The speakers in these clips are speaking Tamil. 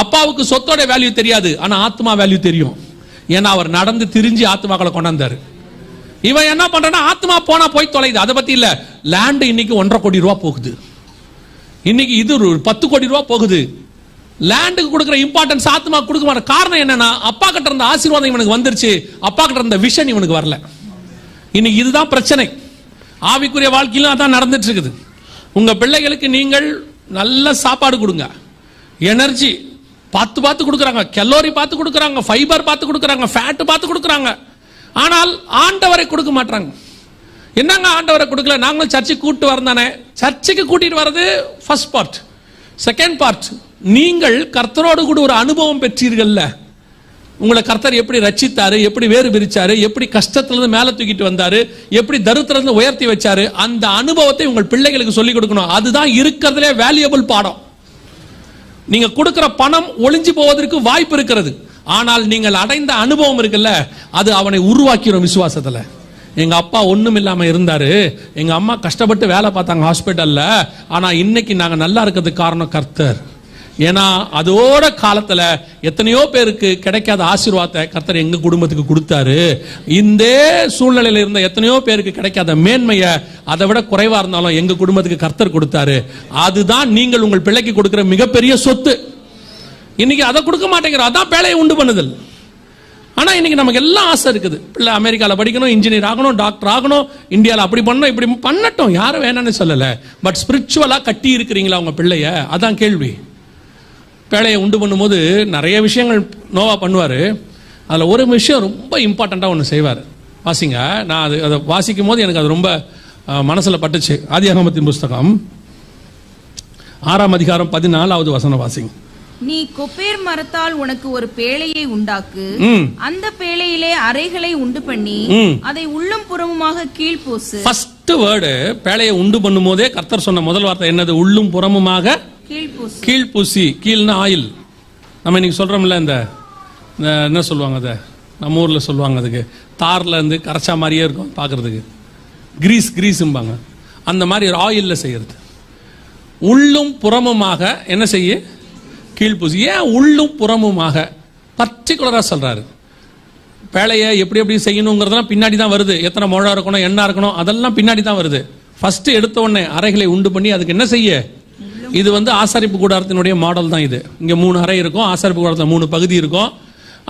அப்பாவுக்கு சொத்தோட வேல்யூ தெரியாது, ஆனா ஆத்மா வேல்யூ தெரியும். ஏன்னா அவர் நடந்து திரிஞ்சு ஆத்மாக்களை கொண்டாந்தாரு. இவன் என்ன பண்றான்னா ஆத்மா போனா போய் தொலைது, அதை பத்தி இல்ல. லேண்ட் இன்னைக்கு 1.5 கோடி ரூபாய் போகுது, இன்னைக்கு இது 10 கோடி ரூபாய் போகுது. லேண்டுக்கு கொடுக்கிற இம்பார்ட்டன்ஸ் ஆத்மா கொடுக்க மாட்டேன். காரணம் என்னன்னா அப்பா கிட்ட இருந்த ஆசீர்வாதம் இவனுக்கு வந்துருச்சு, அப்பா கிட்ட இருந்த விஷன் இவனுக்கு வரல. இன்னைக்கு இதுதான் பிரச்சனை. ஆவிக்குரிய வாழ்க்கையிலும் அதான் நடந்துட்டு இருக்குது. உங்க பிள்ளைகளுக்கு நீங்கள் நல்ல சாப்பாடு கொடுங்க, எனர்ஜி பார்த்து பார்த்து கொடுக்குறாங்க, கலோரி பார்த்து கொடுக்குறாங்க, ஃபைபர் பார்த்து கொடுக்குறாங்க, ஃபேட் பார்த்து கொடுக்குறாங்க. ஆனால் ஆண்டவரை கொடுக்க மாட்டாங்க. என்னங்க ஆண்டவரை கொடுக்கல? நாங்களும் சர்ச்சுக்கு கூட்டு வரதானே. சர்ச்சுக்கு கூட்டிட்டு வர்றது ஃபர்ஸ்ட் பார்ட். செகண்ட் பார்ட், நீங்கள் கர்த்தரோடு கூட ஒரு அனுபவம் பெற்றீர்கள்ல. உங்களை கர்த்தர் எப்படி ரட்சித்தாரு, எப்படி வேறு பிரிச்சாரு, எப்படி கஷ்டத்திலிருந்து மேல தூக்கிட்டு வந்தாரு, எப்படி தரித்திரத்துல உயர்த்தி வச்சாரு, அந்த அனுபவத்தை உங்கள் பிள்ளைகளுக்கு சொல்லிக் கொடுக்கணும். அதுதான் இருக்கிறதுலே வேல்யூபிள் பாடம். நீங்க கொடுக்கிற பணம் ஒளிஞ்சு போவதற்கு வாய்ப்பு இருக்கிறது, ஆனால் நீங்கள் அடைந்த அனுபவம் இருக்குல்ல, அது அவனை உருவாக்கிறோம் விசுவாசத்துல. எங்க அப்பா ஒண்ணும் இல்லாம இருந்தாரு, எங்க அம்மா கஷ்டப்பட்டு வேலை பார்த்தாங்க ஹாஸ்பிட்டல்ல, ஆனா இன்னைக்கு நாங்க நல்லா இருக்கிறதுக்கு காரணம் கர்த்தர். ஏன்னா அதோட காலத்துல எத்தனையோ பேருக்கு கிடைக்காத ஆசீர்வாதத்தை கர்த்தர் எங்க குடும்பத்துக்கு கொடுத்தாரு. இந்த சூழ்நிலையில இருந்த எத்தனையோ பேருக்கு கிடைக்காத மேன்மையை அதை விட குறைவா இருந்தாலும் எங்க குடும்பத்துக்கு கர்த்தர் கொடுத்தாரு. அதுதான் நீங்கள் உங்கள் பிள்ளைக்கு கொடுக்கிற மிகப்பெரிய சொத்து. இன்னைக்கு அதை கொடுக்க மாட்டேங்கிற, அதான் பேழையை உண்டு பண்ணுதல். ஆனா இன்னைக்கு நமக்கு எல்லாம் ஆசை இருக்குது. பிள்ளை அமெரிக்கால படிக்கணும், இன்ஜினியர் ஆகணும், டாக்டர் ஆகணும், இந்தியாவில் அப்படி பண்ணணும், இப்படி பண்ணட்டும், யாரும் வேணான்னு சொல்லல. பட் ஸ்பிரிச்சுவலா கட்டி இருக்கிறீங்களா உங்க பிள்ளைய? அதான் கேள்வி. பேழையை உண்டு பண்ணும்போது நிறைய விஷயங்கள் நோவா பண்ணுவாரு. அதில் ஒரு விஷயம் ரொம்ப இம்பார்ட்டண்ட்டாக ஒன்று செய்வார். வாசிங்க, நான் அதை வாசிக்கும் போது எனக்கு அது ரொம்ப மனசில் பட்டுச்சு. ஆதியாகமத்தின் புஸ்தகம் 6ஆம் அதிகாரம் 14வது வசனம் வாசிங்க. நீ கொப்பேர் மரத்தால் உனக்கு ஒரு பேழையை உண்டாக்கு, அந்த பேழையிலே அறைகளை உண்டு பண்ணி அதை உள்ளும் புறமுமாக கீழ்பூசு. ஃபர்ஸ்ட் வேர்டு பேழையை உண்டு பண்ணும் போதே கர்த்தர் சொன்ன முதல் வார்த்தை என்னது? உள்ளும் புறமுமாக கீழ்பூசி. கீழ்னா ஆயில். நம்ம இன்னைக்கு சொல்றோம்ல, இந்த என்ன சொல்லுவாங்க, அதை நம்ம ஊர்ல சொல்லுவாங்க, அதுக்கு தார்ல இருந்து கரைச்சா மாதிரியே இருக்கும் பார்க்கறதுக்கு, கிரீஸ்ம்பாங்க. அந்த மாதிரி ஒரு ஆயில்ல செய்யறது. உள்ளும் புறமுமாக என்ன செய்ய? கீழ்பூசி. ஏன் உள்ளும் புறமுமாக பர்டிகுலரா சொல்றாரு? பேழையை எப்படி எப்படி செய்யணுங்கிறதெல்லாம் பின்னாடி தான் வருது. எத்தனை முழம் இருக்கணும், என்ன இருக்கணும், அதெல்லாம் பின்னாடி தான் வருது. ஃபர்ஸ்ட் எடுத்த உடனே அறைகளை உண்டு பண்ணி அதுக்கு என்ன செய்ய? இது ஆசாரிப்பு கூடாரத்தினுடைய மாடல் தான் இது. இங்க 3 அறை இருக்கும், ஆசாரிப்பு கூடாரத்தில் 3 பகுதி இருக்கும்.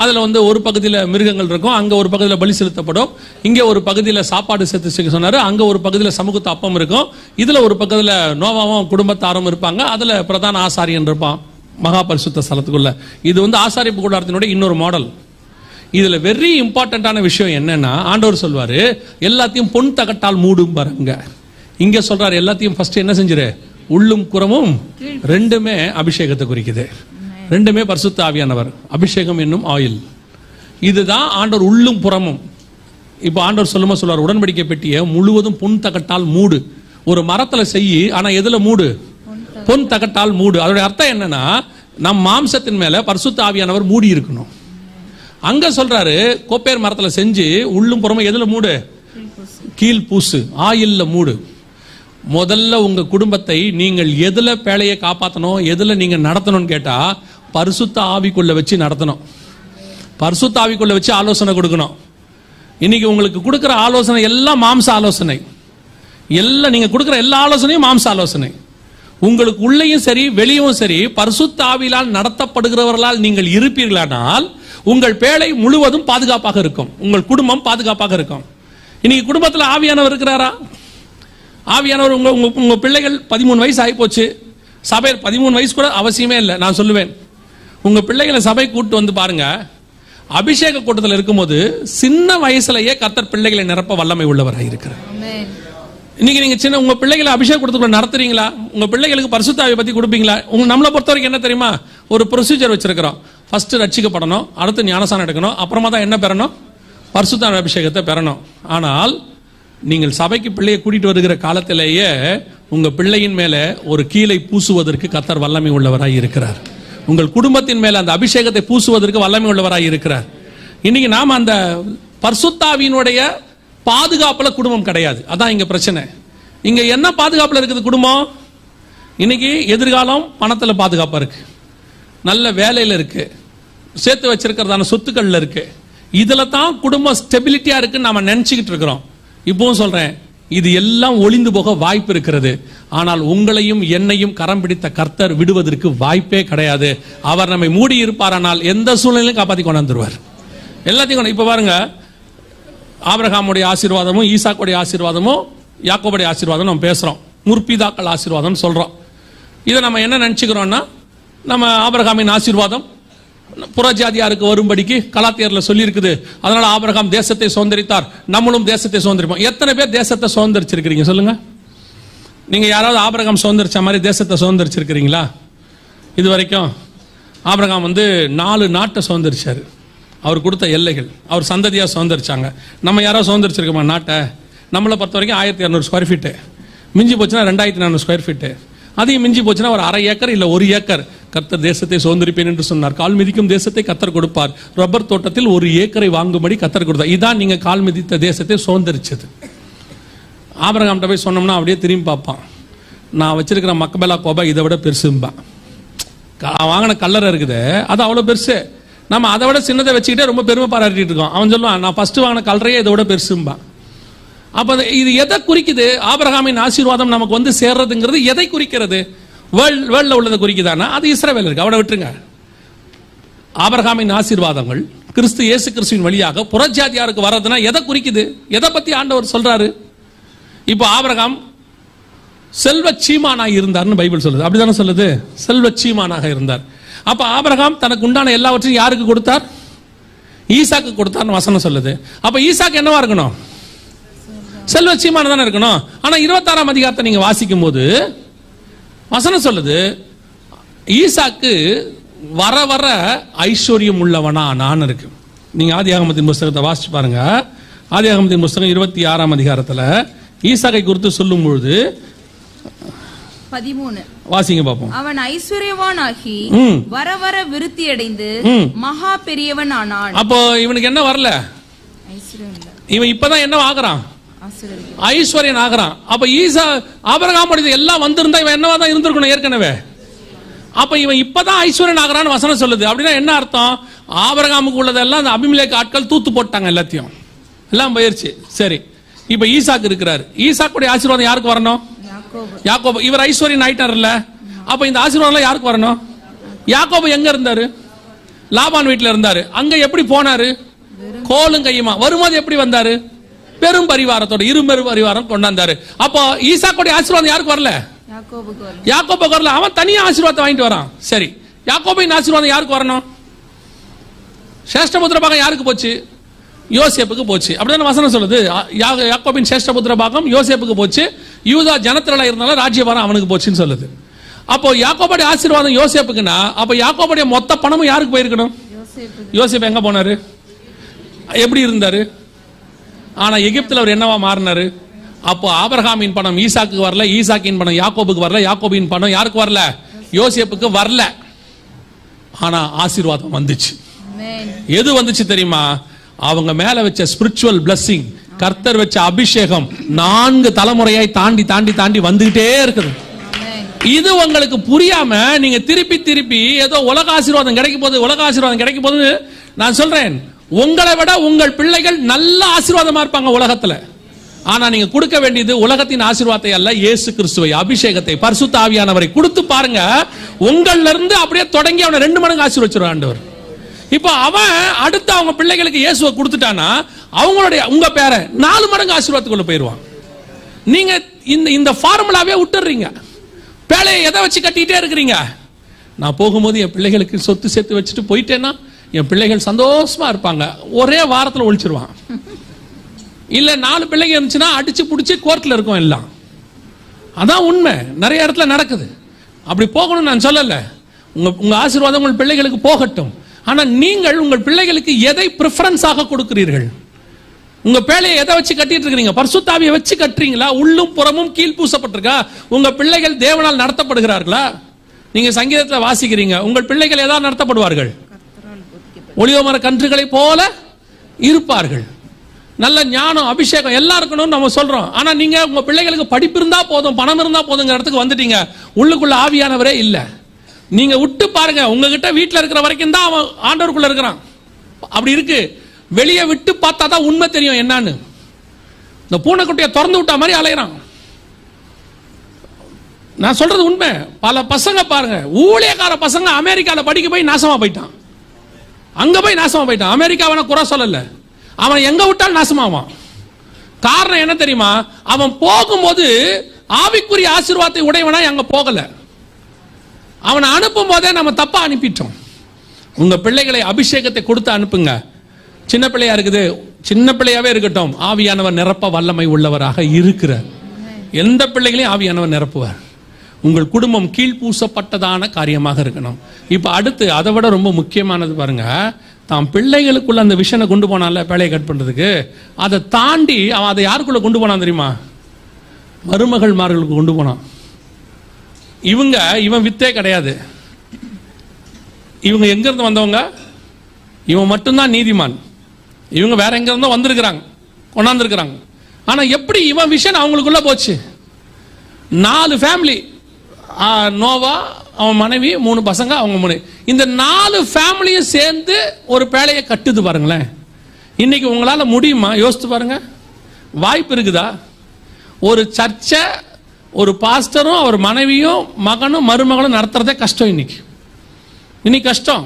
அதுல ஒரு பகுதியில் மிருகங்கள் இருக்கும், அங்க ஒரு பகுதியில் பலி செலுத்தப்படும், இங்க ஒரு பகுதியில் சாப்பாடு சேர்த்து சொன்னாரு, அங்க ஒரு பகுதியில் சமூகத்து அப்பம் இருக்கும், இதுல ஒரு பக்கத்தில் நோவாவும் குடும்பத்தாரும் இருப்பாங்க, அதுல பிரதான ஆசாரியன் இருப்பான் மகா பரிசுத்த ஸ்தலத்துக்குள்ள. இது ஆசாரிப்பு கூடாரத்தினுடைய இன்னொரு மாடல். இதுல வெரி இம்பார்ட்டன்டான விஷயம் என்னன்னா, ஆண்டவர் சொல்வாரு எல்லாத்தையும் பொன் தகட்டால் மூடும் பாருங்க. இங்க சொல்றாரு எல்லாத்தையும் ஃபர்ஸ்ட் என்ன செஞ்சிரு? உள்ளும் புறமும் ரெண்டுமே அபிஷேகத்தை குறிக்குது. ரெண்டுமே பரிசுத்த ஆவியானவர், அபிஷேகம் என்னும் ஆயில். இதுதான் ஆண்டவர் உள்ளும் புறமும். இப்ப ஆண்டவர் சொல்லுவார், உடன்படிக்கை பெட்டியை முழுவதும் பொன் தகட்டால் மூடு. ஒரு மரத்துல செய்யி, ஆனா எதுல மூடு? பொன் தகட்டால் மூடு. அதோட அர்த்தம் என்னன்னா, நம் மாம்சத்தின் மேல பரிசுத்த ஆவியானவர் மூடி இருக்கணும். அங்க சொல்றாரு கோப்பேர் மரத்துல செஞ்சு உள்ளும் புறமும் எதுல மூடு? கீழ் பூசு, ஆயில்ல மூடு. முதல்ல உங்க குடும்பத்தை நீங்கள் எதுல பேழையை காப்பாற்றணும், எதுல நீங்க நடத்தணும்னு கேட்டா பரிசுத்த ஆவிக்குள்ள வச்சு நடத்தணும். பரிசுத்த ஆவிக்குள்ள வச்சு ஆலோசனை கொடுக்கணும். இன்னைக்கு உங்களுக்கு கொடுக்கிற ஆலோசனை எல்லாம் மாம்ச ஆலோசனை. எல்லாம் நீங்க கொடுக்கிற எல்லா ஆலோசனையும் மாம்ச ஆலோசனை. உங்களுக்கு உள்ளேயும் சரி வெளியும் சரி பரிசுத்த ஆவியால் நடத்தப்படுகிறவர்களால் நீங்கள் இருப்பீர்களானால் உங்கள் பேழை முழுவதும் பாதுகாப்பாக இருக்கும், உங்கள் குடும்பம் பாதுகாப்பாக இருக்கும். இன்னைக்கு குடும்பத்தில் ஆவியானவர் இருக்கிறாரா? ஆவியானவர் உங்க பிள்ளைகள் 13 வயசு ஆகி போச்சு, சபை 13 வயசு கூட அவசியமே இல்லை. நான் சொல்லுவேன், உங்க பிள்ளைகளை சபை கூட்டு வந்து பாருங்க. அபிஷேக கூட்டத்தில் இருக்கும்போது சின்ன வயசுலயே கர்த்தர் பிள்ளைகளை நிரப்ப வல்லமை உள்ளவராக இருக்கிறார். இன்னைக்கு நீங்க உங்க பிள்ளைகளை அபிஷேக கூட்டத்துக்குள்ள நடத்துறீங்களா? உங்க பிள்ளைகளுக்கு பரிசுத்த ஆவியை பத்தி கொடுப்பீங்களா? நம்மளை பொறுத்த வரைக்கும் என்ன தெரியுமா, ஒரு ப்ரொசீஜர் வச்சிருக்கிறோம். ஃபர்ஸ்ட் ரட்சிக்கப்படணும், அடுத்து ஞானசானம் எடுக்கணும், அப்புறமா தான் என்ன பெறணும்? பரிசுத்த ஆவி அபிஷேகத்தை பெறணும். ஆனால் நீங்கள் சபைக்கு பிள்ளையை கூட்டிட்டு வருகிற காலத்திலேயே உங்க பிள்ளையின் மேல ஒரு கீழை பூசுவதற்கு கர்த்தர் வல்லமை உள்ளவராய் இருக்கிறார். உங்கள் குடும்பத்தின் மேல அந்த அபிஷேகத்தை பூசுவதற்கு வல்லமை உள்ளவராய் இருக்கிறார். இன்னைக்கு நாம அந்த பரிசுத்தாவியினுடைய பாதுகாப்புல குடும்பம் கிடையாது. அதான் இங்க பிரச்சனை. இங்க என்ன பாதுகாப்புல இருக்குது குடும்பம்? இன்னைக்கு எதிர்காலம் பணத்துல பாதுகாப்பா இருக்கு, நல்ல வேலையில இருக்கு, சேர்த்து வச்சிருக்கிறதான சொத்துக்கள்ல இருக்கு. இதுல தான் குடும்பம் ஸ்டெபிலிட்டியா இருக்குன்னு நாம நினைச்சுக்கிட்டு இருக்கிறோம். இப்பவும் சொல்றேன், இது எல்லாம் ஒளிந்து போக வாய்ப்பு இருக்கிறது. ஆனால் உங்களையும் என்னையும் கரம் பிடித்த கர்த்தர் விடுவதற்கு வாய்ப்பே கிடையாது. அவர் நம்மை மூடி இருப்பாரானால் எந்த சூழ்நிலையும் காப்பாற்றி கொண்டாந்துருவார். எல்லாத்தையும் இப்ப பாருங்க, ஆபிரகாமுடைய ஆசீர்வாதமும் ஈசாக்குடைய ஆசீர்வாதமும் யாக்கோபுடைய ஆசீர்வாதம் நம்ம பேசுறோம், முற்பிதாக்கள் ஆசீர்வாதம் சொல்றோம். இதை நம்ம என்ன நினைச்சுக்கிறோம்னா, நம்ம ஆபிரகாமின் ஆசீர்வாதம் புறஜாதியாருக்கு வரும்படிக்கு கலாத்தியர்ல சொல்லி இருக்குது. அதனால ஆபிரகாம் தேசத்தை சுதந்திரித்தார், நம்மளும் தேசத்தை சுதந்திரிப்போம். எத்தனை பேர் தேசத்தை சுதந்திரிச்சிருக்கிறீங்க சொல்லுங்க? நீங்க யாராவது ஆபிரகாம் சுதந்திரிச்ச மாதிரி தேசத்தை சுதந்திரிச்சிருக்கிறீங்களா? இது வரைக்கும் ஆபிரகாம் 4 நாட்டை சுதந்திரிச்சாரு. அவர் கொடுத்த எல்லைகள் அவர் சந்ததியா சுதந்திரிச்சாங்க. நம்ம யாராவது சுதந்திரிச்சிருக்கோமா நாட்டை? நம்மளை பொறுத்த வரைக்கும் 1200 ஸ்கொயர் ஃபீட்டு, மிஞ்சி போச்சுன்னா 2400 ஸ்கொயர் ஃபீட்டு, அதையும் மிஞ்சி போச்சுன்னா ஒரு 1/2 ஏக்கர் இல்ல 1 ஏக்கர். கர்த்தர் தேசத்தை சுதந்திரிப்பேன் என்று சொன்னார். கால் மிதிக்கும் தேசத்தை கர்த்தர் கொடுப்பார். ரப்பர் தோட்டத்தில் 1 ஏக்கரை வாங்கும்படி கர்த்தர் கொடுத்தார். இதான் நீங்க கால் மிதித்த தேசத்தை சுதந்திரிச்சது. ஆபிரகாம்கிட்ட போய் சொன்னோம்னா அப்படியே திரும்பி பார்ப்பான். நான் வச்சிருக்கிற மக்கபேலா கோபா இதை விட பெருசும்பான். வாங்கின கல்லறை இருக்குது, அது அவ்வளவு பெருசு. நம்ம அதை விட சின்னதை வச்சுக்கிட்டே ரொம்ப பெருமை பாராட்டிட்டு இருக்கோம். அவன் சொல்லுவான், நான் ஃபர்ஸ்ட் வாங்கின கல்லறையே இதை விட பெருசும்பான். அப்ப இது எதை குறிக்குது? ஆபிரகாமின் ஆசீர்வாதம் நமக்கு சேர்றதுங்கிறது எதை குறிக்கிறது? வேர்ல்ட்ல உள்ளதை குறிக்குதானா? அது இஸ்ரவேல் இருக்கு, அவனை விட்டுருங்க. ஆபிரகாமின் ஆசீர்வாதங்கள் கிறிஸ்து இயேசு கிறிஸ்துவின் வழியாக புறஜாதியாருக்கு வர்றதுன்னா எதை குறிக்குது? எதை பத்தி ஆண்டவர் சொல்றாரு? இப்போ ஆபிரகாம் செல்வ சீமானாக இருந்தார்னு பைபிள் சொல்லுது. அப்படிதானே சொல்லுது? செல்வ சீமானாக இருந்தார். அப்ப ஆபிரகாம் தனக்கு உண்டான எல்லாவற்றையும் யாருக்கு கொடுத்தார்? ஈசாக்கு கொடுத்தார்னு வசனம் சொல்லுது. அப்ப ஈசாக்கு என்னவா இருக்கணும்? செல்வ சீமான தானே இருக்கணும். ஆனா 26ஆம் அதிகாரத்தை நீங்க வாசிக்கும் போது வசனம் சொல்லுது, ஈசாக்கு வர வர ஐஸ்வர்யம் உள்ளவனா நான் இருக்கு. நீங்க ஆதியாகமத்தின் புஸ்தகத்தை வாசிச்சு பாருங்க. ஆதியாகமத்தின் புஸ்தகம் 26ஆம் அதிகாரத்துல ஈசாக்கை குறித்து சொல்லும் பொழுது 13 வாசிங்க பாப்போம். அவன் ஐஸ்வர்யவானாகி வர வர விருத்தி அடைந்து மகா பெரியவன் ஆனான். அப்போ இவனுக்கு என்ன வரல? இவன் இப்பதான் என்ன ஆகுறான்? ஐஸ்வர்யன் ஆகிறான். அப்ப ஆபிரகாமுடைய எல்லாம் வந்திருந்தா இவன் என்னவா தான் இருந்திருக்கணும் ஏற்கனவே. அப்ப இவன் இப்பதான் ஐஸ்வர்யன் ஆகிறான்னு வசனம் சொல்லுது. அப்படின்னா என்ன அர்த்தம்? ஆபிரகாமுக்கு உள்ளதெல்லாம் அந்த அபிமெலேக்கு ஆட்கள் தூத்து போட்டாங்க, எல்லாத்தையும் எல்லாம் போயிருச்சு. சரி, இப்ப ஈசாக்கு இருக்கிறார். ஈசாக்குடைய ஆசீர்வாதம் யாருக்கு வரணும்? யாக்கோபு. இவர் ஐஸ்வர்யன் ஆயிட்டார்ல, அப்ப இந்த ஆசீர்வாதம் யாருக்கு வரணும்? யாக்கோபு எங்க இருந்தாரு? லாபான் வீட்டுல இருந்தாரு. அங்க எப்படி போனாரு? கோலும் கையுமா. வரும்போது எப்படி வந்தாரு? பெரும் பரிவாரத்தோட, இருபெரும் பரிவாரம் கொண்டாந்தாரு. அப்போ ஈசாக்குடைய ஆசீர்வாதம் யாருக்கு வரல? யாக்கோபுக்கு வரல. அவன் தனியா ஆசீர்வாதத்தை வாங்கிட்டு வரான். சரி, யாக்கோபின் ஆசீர்வாதம் யாருக்கு வரணும்? சேஷ்டபுத்திர பாகம் யாருக்கு போச்சு? யோசேப்புக்கு போச்சு. அப்படிதான் வசனம் சொல்லுது. யாக்கோபின் சேஷ்டபுத்திர பாகம் யோசேப்புக்கு போச்சு. யூதா ஜனத்திரளா இருந்தாலும் ராஜ்யபாரம் அவனுக்கு போச்சுன்னு சொல்லுது. அப்போ யாக்கோபுடைய ஆசீர்வாதம் யோசேப்புக்குன்னா, அப்ப யாக்கோபுடைய மொத்த பணமும் யாருக்கு போயிருக்கணும்? யோசேப்பு எங்க போனாரு? எப்படி இருந்தாரு? ஆனா எகிப்துல அவர் என்னவா மாறினாரு? அப்போ ஆபிரகாமின் பணம் ஈசாக்கு வரல, ஈசாக்கின் பணம் யாக்கோபுக்கு வரல, யாக்கோபின் பணம் யாருக்கு வரல? யோசேப்புக்கு வரல. ஆனா ஆசீர்வாதம் வந்துச்சு. எது வந்துச்சு தெரியுமா? அவங்க மேல வச்ச ஸ்பிரிச்சுவல் பிளஸிங், கர்த்தர் வச்ச அபிஷேகம் 4 தலைமுறையாய் தாண்டி தாண்டி தாண்டி வந்துகிட்டே இருக்குது. இது உங்களுக்கு புரியாம நீங்க திருப்பி திருப்பி ஏதோ உலக ஆசீர்வாதம் கிடைக்கும் போது, உலக ஆசீர்வாதம் கிடைக்கும் போது நான் சொல்றேன், உங்களை விட உங்கள் பிள்ளைகள் நல்ல ஆசீர்வாதமா இருப்பாங்க உலகத்துல. ஆனா நீங்க கொடுக்க வேண்டியது உலகத்தின் ஆசீர்வாதத்தை அல்ல, இயேசு கிறிஸ்துவை, அபிஷேகத்தை, பரிசுத்த ஆவியானவரை கொடுத்து பாருங்க. உங்கள்ல இருந்து அப்படியே தொடங்கி அவனை 2 மடங்கு ஆசீர்வதிச்சிருவார் ஆண்டவர். இப்போ அவன் அடுத்து அவங்க பிள்ளைகளுக்கு இயேசுவை கொடுத்துட்டானா அவங்களுடைய உங்க பேரை 4 மடங்கு ஆசீர்வாதத்துக்குள்ள போயிருவான். நீங்க இந்த ஃபார்முலாவே விட்டுறீங்க. பேழையை எதை வச்சு கட்டிட்டே இருக்கிறீங்க? நான் போகும்போது என் பிள்ளைகளுக்கு சொத்து சேர்த்து வச்சுட்டு போயிட்டேன்னா என் பிள்ளைகள் சந்தோஷமா இருப்பாங்க. ஒரே வாரத்தில் ஒழிச்சிருவான். இல்ல 4 பிள்ளைங்க இருந்துச்சுன்னா அடிச்சு புடிச்சு கோர்ட்ல இருக்கும் எல்லாம். அதான் உண்மை, நிறைய இடத்துல நடக்குது. அப்படி போகணும்னு நான் சொல்லல. உங்க ஆசீர்வாதம் உங்கள் பிள்ளைகளுக்கு போகட்டும். ஆனா நீங்கள் உங்கள் பிள்ளைகளுக்கு எதை பிரிஃபரன்ஸாக கொடுக்கிறீர்கள்? உங்க பேழையை எதை வச்சு கட்டிட்டு இருக்கீங்க? பரிசுத்த ஆவியை வச்சு கட்டுறீங்களா? உள்ளும் புறமும் கீழ் பூசப்பட்டிருக்கா? உங்க பிள்ளைகள் தேவனால் நடத்தப்படுகிறார்களா? நீங்க சங்கீதத்துல வாசிக்கிறீங்க, உங்கள் பிள்ளைகள் ஏதாவது நடத்தப்படுவார்கள்? ஒளிவமர கன்றுகளை போல இருப்பார்கள். நல்ல ஞானம், அபிஷேகம் எல்லாம் இருக்கணும்னு நம்ம சொல்றோம். ஆனா நீங்க உங்க பிள்ளைகளுக்கு படிப்பு இருந்தா போதும், பணம் இருந்தா போதுங்கிற இடத்துக்கு வந்துட்டீங்க. உள்ளுக்குள்ள ஆவியானவரே இல்ல. நீங்க விட்டு பாருங்க, உங்ககிட்ட வீட்டில் இருக்கிற வரைக்கும் தான் அவன் ஆண்டவருக்குள்ள இருக்கிறான். அப்படி இருக்கு. வெளியே விட்டு பார்த்தா தான் உண்மை தெரியும் என்னன்னு. இந்த பூனைக்குட்டியை திறந்து விட்டா மாதிரி அலையிறான். நான் சொல்றது உண்மை. பல பசங்க பாருங்க, ஊழியக்கார பசங்க அமெரிக்கால படிக்க போய் நாசமா போயிட்டான். அங்க போய் நாசமா போயிட்டான். அமெரிக்காவனை குறை சொல்லல, அவன் எங்க விட்டாலும் நாசமாவான். காரணம் என்ன தெரியுமா? அவன் போகும்போது ஆவிக்குரிய ஆசீர்வாதத்தை உடையவனா அங்க போகல. அவனை அனுப்பும் போதே நம்ம தப்பா அனுப்பிட்டோம். உங்க பிள்ளைகளை அபிஷேகத்தை கொடுத்து அனுப்புங்க. சின்ன பிள்ளையா இருக்குது, சின்ன பிள்ளையாவே இருக்கட்டும், ஆவியானவர் நிரப்ப வல்லமை உள்ளவராக இருக்கிறார். எந்த பிள்ளைகளையும் ஆவியானவர் நிரப்புவார். உங்கள் குடும்பம் கீழ்பூசப்பட்டதான காரியமாக இருக்கணும். இப்ப அடுத்து அதை விட ரொம்ப முக்கியமானது பாருங்க, தான் பிள்ளைகளுக்குள்ள அந்த விஷனை கொண்டு போனால பிள்ளையை கட் பண்றதுக்கு, அதை தாண்டி அவன் அதை யாருக்குள்ள கொண்டு போனான் தெரியுமா? மருமகள்மார்களுக்கு கொண்டு போனான். இவன் வித்தே கிடையாது. இவங்க எங்க இருந்து வந்தவங்க? இவன் மட்டும்தான் நீதிமான். இவங்க வேற எங்க இருந்தோ வந்திருக்கிறாங்க, கொண்டாந்துருக்கிறாங்க. ஆனா எப்படி இவன் விஷன் அவங்களுக்குள்ள போச்சு? 4 ஃபேமிலி, நோவா, அவன் மனைவி, 3 பசங்க, அவங்க 3, இந்த 4 ஃபேமிலியும் சேர்ந்து ஒரு பேழையை கட்டுது பாருங்களேன். இன்னைக்கு உங்களால முடியுமா? யோசித்து பாருங்க. வாய்ப்பு இருக்குதா? ஒரு சர்ச்சை ஒரு பாஸ்டரும் அவர் மனைவியும் மகனும் மருமகளும் நடத்துறதே கஷ்டம். இன்னைக்கு கஷ்டம்.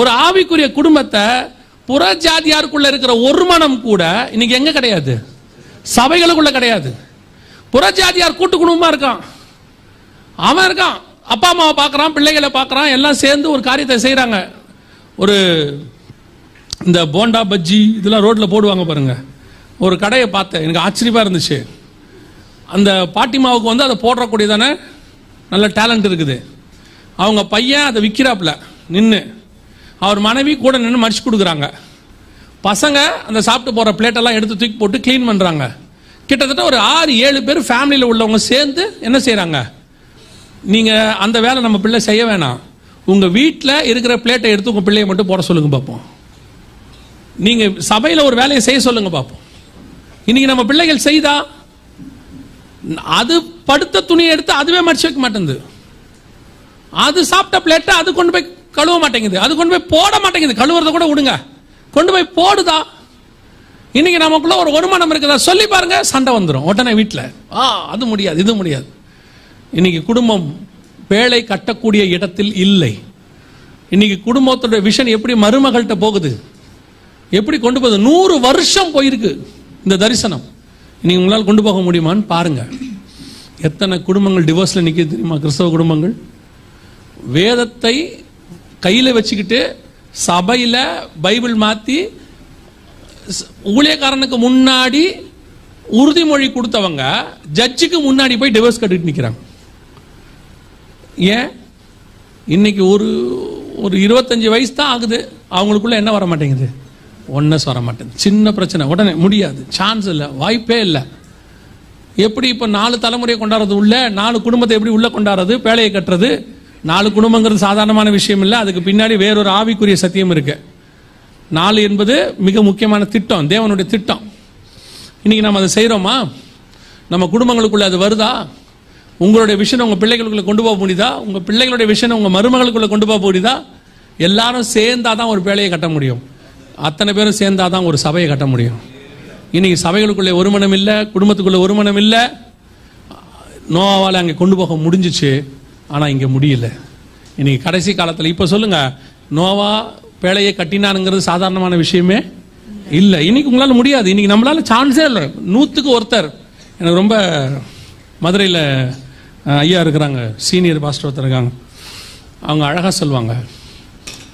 ஒரு ஆவிக்குரிய குடும்பத்தை புற ஜாதியாருக்குள்ள இருக்கிற ஒரு மனம் கூட இன்னைக்கு எங்க கிடையாது? சபைகளுக்குள்ள கிடையாது. புற ஜாதியார் கூட்டு குடும்பமா இருக்கான். அவன் இருக்கான், அப்பா அம்மாவை பார்க்கறான், பிள்ளைகளை பார்க்கறான், எல்லாம் சேர்ந்து ஒரு காரியத்தை செய்யறாங்க. ஒரு இந்த போண்டா பஜ்ஜி இதெல்லாம் ரோட்ல போடுவாங்க பாருங்க. ஒரு கடையை பார்த்தேன், எனக்கு ஆச்சரியமா இருந்துச்சு. அந்த பாட்டிமாவுக்கு வந்து அதை போடுறக்கூடியதானே நல்ல டேலண்ட் இருக்குது. அவங்க பையன் அதை விற்கிறாப்புல நின்று, அவர் மனைவி கூட நின்று மடிச்சு கொடுக்குறாங்க. பசங்க அந்த சாப்பிட்டு போகிற பிளேட்டெல்லாம் எடுத்து தூக்கி போட்டு க்ளீன் பண்ணுறாங்க. கிட்டத்தட்ட ஒரு 6-7 பேர் ஃபேமிலியில் உள்ளவங்க சேர்ந்து என்ன செய்கிறாங்க? நீங்கள் அந்த வேலை நம்ம பிள்ளை செய்ய வேணாம், உங்கள் வீட்டில் இருக்கிற பிளேட்டை எடுத்து உங்கள் பிள்ளையை மட்டும் போட சொல்லுங்க பார்ப்போம். நீங்கள் சபையில் ஒரு வேலையை செய்ய சொல்லுங்க பார்ப்போம். இன்னைக்கு நம்ம பிள்ளைகள் செய்தா அது படுத்த துணியை எடுத்து அதுவே மடிச்சு வைக்க மாட்டேங்குது. அது சாப்பிட்ட பிளேட்டை அது கொண்டு போய் கழுவ மாட்டேங்குது, அது கொண்டு போய் போட மாட்டேங்குது. கழுவுறத கூட விடுங்க, கொண்டு போய் போடுதா. இன்னைக்கு நமக்குள்ள ஒரு வருமானம் இருக்குதா சொல்லி பாருங்க, சண்டை வந்துடும் உடனே வீட்டில். அது முடியாது, இது முடியாது. இன்னைக்கு குடும்பம் பேழை கட்டக்கூடிய இடத்தில் இல்லை. இன்னைக்கு குடும்பத்தோட விஷன் எப்படி மருமகள்கிட்ட போகுது, எப்படி கொண்டு போகுது? 100 வருஷம் போயிருக்கு இந்த தரிசனம். இன்னைக்கு உங்களால் கொண்டு போக முடியுமான்னு பாருங்க. எத்தனை குடும்பங்கள் டிவோர்ஸ்ல நிற்கிது தெரியுமா? கிறிஸ்தவ குடும்பங்கள் வேதத்தை கையில் வச்சுக்கிட்டு சபையில் பைபிள் மாற்றி ஊழியக்காரனுக்கு முன்னாடி உறுதிமொழி கொடுத்தவங்க ஜட்ஜுக்கு முன்னாடி போய் டிவோர்ஸ் கட்டிட்டு நிற்கிறாங்க. ஏன்? இன்னைக்கு ஒரு 25 வயசு தான் ஆகுது, அவங்களுக்குள்ள என்ன வர மாட்டேங்குது? ஒன்னஸ் வர மாட்டேங்குது. சின்ன பிரச்சனை உடனே முடியாது, சான்ஸ் இல்லை, வாய்ப்பே இல்லை. எப்படி இப்போ 4 தலைமுறையை கொண்டாடுறது, உள்ள 4 குடும்பத்தை எப்படி உள்ள கொண்டாடுறது, பேழையை கட்டுறது? 4 குடும்பங்கிறது சாதாரணமான விஷயம் இல்லை, அதுக்கு பின்னாடி வேறொரு ஆவிக்குரிய சத்தியம் இருக்கு. 4 என்பது மிக முக்கியமான திட்டம், தேவனுடைய திட்டம். இன்னைக்கு நம்ம அதை செய்கிறோமா? நம்ம குடும்பங்களுக்குள்ள அது வருதா? உங்களுடைய விஷயம் உங்கள் பிள்ளைகளுக்குள்ள கொண்டு போக முடியுதா? உங்கள் பிள்ளைகளுடைய விஷயம் உங்கள் மருமகளுக்குள்ள கொண்டு போக முடியுதா? எல்லாரும் சேர்ந்தாதான் ஒரு பேழையை கட்ட முடியும். அத்தனை பேரும் சேர்ந்தாதான் ஒரு சபையை கட்ட முடியும். இன்னைக்கு சபைகளுக்குள்ளே ஒரு மனம் இல்லை, குடும்பத்துக்குள்ள ஒரு மனம் இல்லை. நோவாவால் அங்கே கொண்டு போக முடிஞ்சிச்சு, ஆனால் இங்கே முடியல. இன்னைக்கு கடைசி காலத்தில் இப்போ சொல்லுங்க, நோவா பேழையை கட்டினானுங்கிறது சாதாரணமான விஷயமே இல்லை. இன்னைக்கு உங்களால் முடியாது, இன்னைக்கு நம்மளால சான்ஸே இல்லை. 100க்கு ஒருத்தர். எனக்கு ரொம்ப மதுரையில் ஐயா இருக்கிறாங்க, சீனியர் பாஸ்டர் ஒருத்தர் இருக்காங்க. அவங்க அழகாக சொல்லுவாங்க,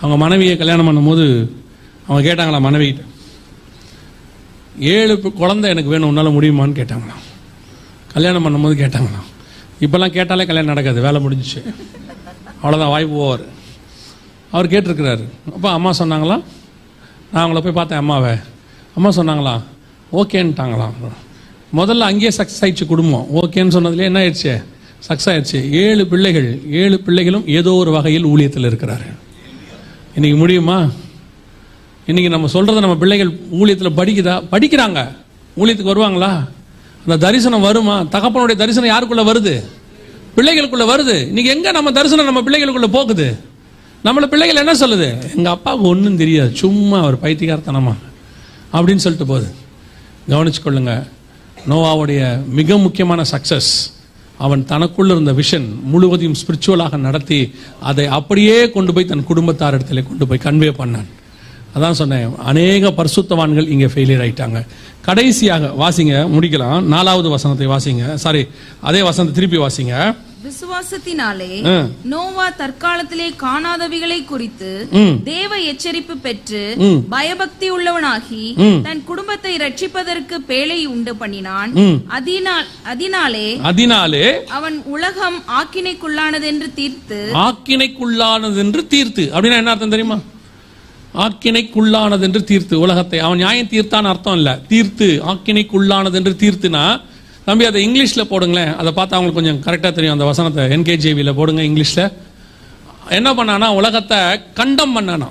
அவங்க மனைவியை கல்யாணம் பண்ணும்போது அவங்க கேட்டாங்களா மனைவிகிட்ட, 7 குழந்தை எனக்கு வேணும், உன்னால் முடியுமான்னு கேட்டாங்களாம். கல்யாணம் பண்ணும்போது கேட்டாங்களாம். இப்போல்லாம் கேட்டாலே கல்யாணம் நடக்காது, வேலை முடிஞ்சிச்சு, அவ்வளோதான், வாய்ப்பு போவார். அவர் கேட்டிருக்கிறாரு. அப்போ அம்மா சொன்னாங்களாம், நான் அவங்கள போய் பார்த்தேன் அம்மாவை. அம்மா சொன்னாங்களா ஓகேன்ட்டாங்களாம். முதல்ல அங்கேயே சக்ஸஸ் ஆயிடுச்சு குடும்பம். ஓகேன்னு சொன்னதுலேயே என்ன ஆயிடுச்சு? சக்ஸஸ் ஆயிடுச்சு. 7 பிள்ளைகள், 7 பிள்ளைகளும் ஏதோ ஒரு வகையில் ஊழியத்தில் இருக்கிறாரு. இன்னைக்கு முடியுமா? இன்னைக்கு நம்ம சொல்றத நம்ம பிள்ளைகள் ஊழியத்தில் படிக்கிறாங்க, ஊழியத்துக்கு வருவாங்களா? அந்த தரிசனம் வருமா? தகப்பனுடைய தரிசனம் யாருக்குள்ள வருது? பிள்ளைகளுக்குள்ள வருது. இன்னைக்கு எங்க நம்ம தரிசனம் நம்ம பிள்ளைகளுக்குள்ள போகுது? நம்மள பிள்ளைகள் என்ன சொல்லுது? எங்க அப்பாவுக்கு ஒன்றும் தெரியாது, சும்மா ஒரு பைத்தியக்காரத்தனமா அப்படின்னு சொல்லிட்டு போகுது. கவனிச்சுக்கொள்ளுங்க, நோவாவுடைய மிக முக்கியமான சக்சஸ் அவன் தனக்குள்ள இருந்த விஷன் முழுவதையும் ஸ்பிரிச்சுவலாக நடத்தி அதை அப்படியே கொண்டு போய் தன் குடும்பத்தார் இடத்துல கொண்டு போய் கன்வே பண்ணான். அதான் சொன்னேன், அநேக பரிசுத்தவான்கள் இங்கே ஃபெயிலியர் ஆயிட்டாங்க. கடைசியாக வாசிங்க, முடிக்கலாம். 4வது வசனத்தை வாசிங்க. சாரி, அதே வசனத்தை திருப்பி வாசிங்க. விசுவாசத்தினாலே நோவா தற்காலத்திலே காணாதவைகளை குறித்து தேவ எச்சரிப்பு பெற்று பயபக்தி உள்ளவனாகி தன் குடும்பத்தை ரட்சிப்பதற்கு பேழை உண்டு பண்ணினான். அதனாலே அவன் உலகம் ஆக்கினைக்குள்ளானதென்று தீர்த்து. ஆக்கினைக்குள்ளானதென்று தீர்த்து அப்படின்னா என்ன அர்த்தம் தெரியுமா? ஆக்கினைக்குள்ளானதென்று தீர்த்து, உலகத்தை அவன் நியாயம் தீர்த்தான் அர்த்தம் இல்ல, தீர்த்து. ஆக்கினைக்குள்ளானதென்று தீர்த்துனா, தம்பி அதை இங்கிலீஷ்ல போடுங்களேன், அதை பார்த்தா அவங்களுக்கு கொஞ்சம் கரெக்டா தெரியும். அந்த வசனத்தை NKJV போடுங்க இங்கிலீஷ்ல. என்ன பண்ணானா, உலகத்தை கண்டம் பண்ணானா.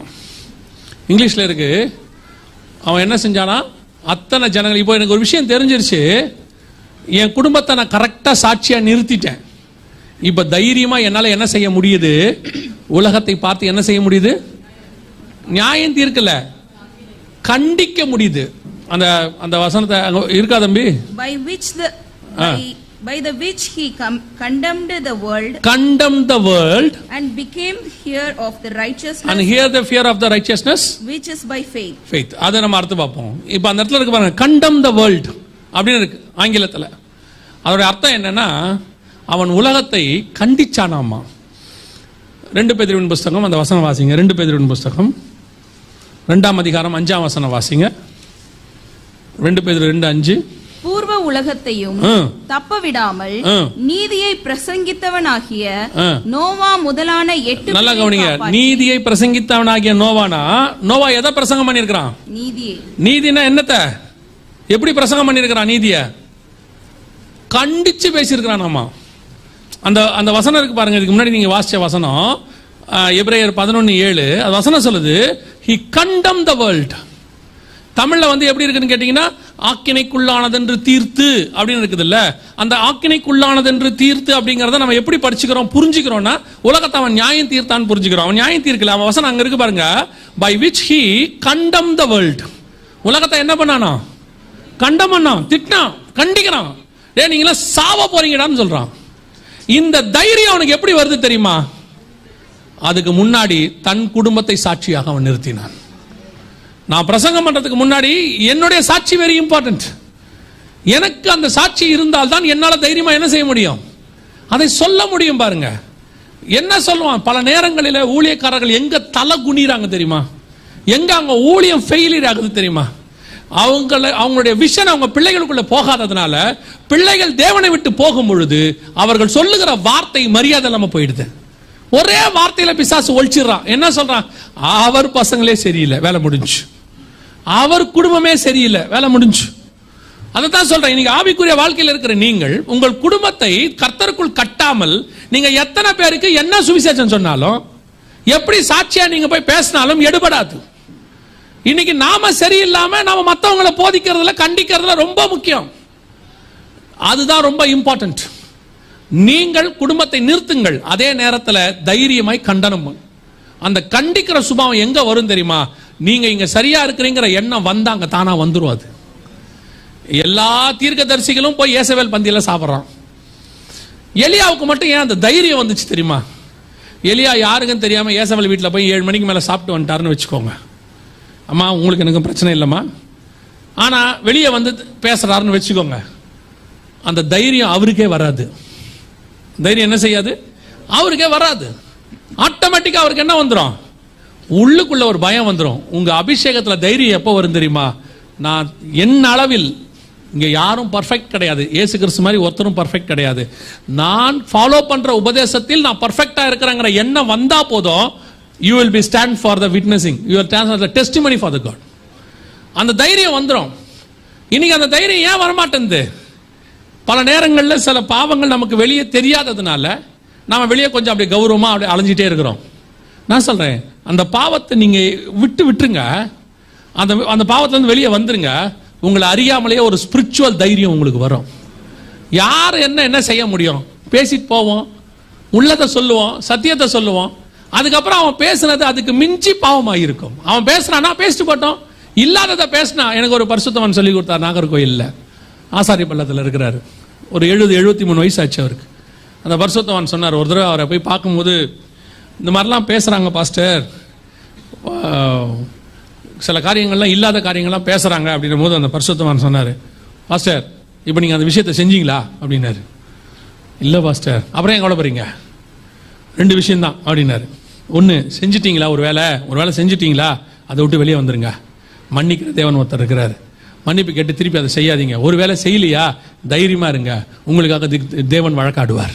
இங்கிலீஷ்ல இருக்கு. அவன் என்ன செஞ்சானா, அத்தனை ஜனங்கள், இப்போ எனக்கு ஒரு விஷயம் தெரிஞ்சிருச்சு, என் குடும்பத்தை நான் கரெக்டா சாட்சியா நிறுத்திட்டேன், இப்ப தைரியமா என்னால என்ன செய்ய முடியுது, உலகத்தை பார்த்து என்ன செய்ய முடியுது, நியாயம் தீர்க்கல, கண்டிக்க முடியுது. அந்த அந்த வசனத்தை இருக்கா தம்பி? By the which he condemned the world, and became heir of the righteousness, and hear the fear of the righteousness which is by faith. அதை நம்ம அர்த்தம் பார்ப்போம். இப்போ அந்த இடத்துல இருக்கு பாருங்க, condemn the world அப்படின்னு இருக்கு ஆங்கிலத்தில். அதோட அர்த்தம் என்னன்னா, அவன் உலகத்தை கண்டிச்சானாமா. 2 பேதுருவின் புஸ்தகம், அந்த வசனம் வாசிங்க. 2 பேதுருவின் புஸ்தகம் 2ஆம் அதிகாரம் 5ஆம் வசனம் வாசிங்க. 2 பேதுரு 2:5. பூர்வ உலகத்தையும் தப்ப விடாமல் நீதியை பிரசங்கித்தவனாகிய நோவா முதலான 8 நல்லா கவனிங்க, நீதியை பிரசங்கித்தவனாகிய நோவானா, நோவா எதை பிரசங்கம் பண்ணியிருக்கிறான்? நீதியை. நீதினா என்னத்த, எப்படி பிரசங்கம் பண்ணியிருக்கிறான்? நீதியை கண்டிச்சு பேசியிருக்கிறான். ஆமா, அந்த அந்த வசனம் இருக்கு பாருங்க, இதுக்கு முன்னாடி நீங்க வாசிச்ச வசனம் எபிரேயர் 11:7. அது வசனம் சொல்லுது, he condemned the world. தமிழ்ல எப்படி இருக்குன்னு கேட்டீங்கன்னா, ஆக்கினைக்குள்ளானதென்று தீர்த்து அப்படின்னு இருக்குது இல்ல. அந்த ஆக்கினைக்குள்ளானதென்று தீர்த்து அப்படிங்கறத நம்ம எப்படி படிச்சுக்கிறோம், புரிஞ்சுக்கிறோம்னா, உலகத்தை அவன் நியாயம் தீர்த்தான் புரிஞ்சுக்கிறோம். அவன் நியாயம் தீர்க்கல. அவன் வசனம் அங்க இருக்கு பாருங்க, by which he condemned the world. உலகத்தை என்ன பண்ணானா, கண்டம் பண்ணான், திட்டினான், கண்டிக்கிறான். நீங்களா சாவ போறீங்கடான்னு சொல்றான். இந்த தைரியம் அவனுக்கு எப்படி வருது தெரியுமா? அதுக்கு முன்னாடி தன் குடும்பத்தை சாட்சியாக அவன் நிறுத்தினான். நான் பிரசங்கம் பண்றதுக்கு முன்னாடி என்னுடைய சாட்சி வெரி இம்பார்ட்டன்ட். எனக்கு அந்த சாட்சி இருந்தால் தான் என்னால தைரியமா என்ன செய்ய முடியும், அதை சொல்ல முடியும். பாருங்க என்ன சொல்லுவான். பல நேரங்களில் ஊழியக்காரர்கள் எங்க தலை குனிறாங்க தெரியுமா, எங்க அவங்க ஊழியம் ஃபெயிலியர் ஆகுது தெரியுமா? அவங்களுடைய விஷன் அவங்க பிள்ளைகளுக்குள்ள போகாததுனால, பிள்ளைகள் தேவனை விட்டு போகும் பொழுது அவர்கள் சொல்லுகிற வார்த்தை மரியாதை இல்லாம போயிடுது. ஒரே வார்த்தையில பிசாசு ஒழிச்சிடறான். என்ன சொல்றான்? அவர் பசங்களே சரியில்லை, வேலை முடிஞ்சு. அவர் குடும்பமே சரியில்லை, வேலை முடிஞ்சு. அதைத்தான் சொல்றேன். இன்னைக்கு ஆவிக்குரிய வாழ்க்கையில் இருக்கிற நீங்கள் உங்கள் குடும்பத்தை கர்த்தருக்குள் கட்டாமல் நீங்க எத்தனை பேருக்கு என்ன சுவிசேஷம் சொன்னாலும், எப்படி சாட்சியா நீங்க போய் பேசினாலும் எடுபடாது. இன்னைக்கு நாம சரியில்லாம நாம மற்றவங்களை போதிக்கிறதுல கண்டிக்கிறதுல ரொம்ப முக்கியம். அதுதான் ரொம்ப இம்பார்ட்டன்ட். நீங்கள் குடும்பத்தை நிறுத்துங்கள், அதே நேரத்தில் தைரியமாய் கண்டனம். அந்த கண்டிக்கிற சுபாவம் எங்க வரும் தெரியுமா? நீங்க இங்க சரியா இருக்கிறீங்கிற எண்ணம் வந்தாங்க தானா வந்துரும். அது எல்லா தீர்க்கதரிசிகளும் போய் இயேசவேல் பந்தியில சாப்பிட்றான். எலியாவுக்கு மட்டும் ஏன் அந்த தைரியம் வந்துச்சு தெரியுமா? எலியா யாருக்குன்னு தெரியாம இயேசவேல் வீட்டில் போய் 7 மணிக்கு மேல சாப்பிட்டு வந்துட்டாருன்னு வச்சுக்கோங்க. அம்மா உங்களுக்கு எனக்கு பிரச்சனை இல்லைம்மா, ஆனா வெளியே வந்து பேசுறாருன்னு வச்சுக்கோங்க. அந்த தைரியம் அவருக்கே வராது. தைரியம் என்ன செய்யாது, அவருக்கே வராது. ஆட்டோமேட்டிக்கா அவருக்கு என்ன வந்துடும், உள்ளுக்குள்ள ஒரு பயம் வந்துடும். உங்க அபிஷேகத்துல தைரியம் எப்போ வரும் தெரியுமா? நான் என் அளவில், இங்க யாரும் பர்ஃபெக்ட் கிடையாது, இயேசு கிறிஸ்து மாதிரி ஒருத்தரும் பர்ஃபெக்ட் கிடையாது. நான் ஃபாலோ பண்ற உபதேசத்தில் நான் பர்ஃபெக்டா இருக்கிறேங்கிற எண்ணம் வந்தா போதும், you will be stand for the witnessing, you will stand for the testimony for the God. அந்த தைரியம் வந்துடும். இன்னைக்கு அந்த தைரியம் ஏன் வரமாட்டேங்குது? பல நேரங்களில் சில பாவங்கள் நமக்கு வெளியே தெரியாததுனால நாம வெளியே கொஞ்சம் அப்படியே கௌரவமா அப்படியே அலைஞ்சிட்டே இருக்கிறோம். நான் சொல்றேன், அந்த பாவத்தை நீங்க விட்டுருங்க, அந்த பாவத்துல இருந்து வெளியே வந்துருங்க. உங்களை அறியாமலேயே ஒரு ஸ்பிரிச்சுவல் தைரியம் உங்களுக்கு வரும். யார் என்ன செய்ய முடியும், பேசிட்டு போவோம், உள்ளதை சொல்லுவோம், சத்தியத்தை சொல்லுவோம். அதுக்கப்புறம் அவன் பேசுனது அதுக்கு மிஞ்சி பாவமாயிருக்கும். அவன் பேசுறானா பேசிட்டு போட்டோம், இல்லாததை பேசினா. எனக்கு ஒரு பரிசுத்தவன் சொல்லி கொடுத்தார், நாகர்கோயில்ல ஆசாரி பள்ளத்தில் இருக்கிறாரு. ஒரு 73 வயசு ஆச்சு அவருக்கு. அந்த பரிசுத்தவன் சொன்னார், ஒரு தடவை அவரை போய் பார்க்கும்போது, இந்த மாதிரிலாம் பேசுறாங்க பாஸ்டர், சில காரியங்கள்லாம் இல்லாத காரியங்கள்லாம் பேசுறாங்க அப்படின்னும் போது அந்த பரிசுத்தவன் சொன்னார், பாஸ்டர் இப்போ நீங்கள் அந்த விஷயத்தை செஞ்சீங்களா அப்படின்னாரு. இல்லை பாஸ்டர். அப்புறம் என் கூட போறீங்க? 2 விஷயம்தான் அப்படின்னாரு. ஒன்று, செஞ்சிட்டீங்களா? ஒரு வேலை செஞ்சிட்டீங்களா? அதை விட்டு வெளியே வந்துருங்க. மன்னிக்கிற தேவன் ஒருத்தர் இருக்கிறாரு, மன்னிப்பு கேட்டு திருப்பி அதை செய்யாதீங்க. ஒரு வேலை செய்யலையா, தைரியமா இருங்க, உங்களுக்காக தேவன் வழக்காடுவார்.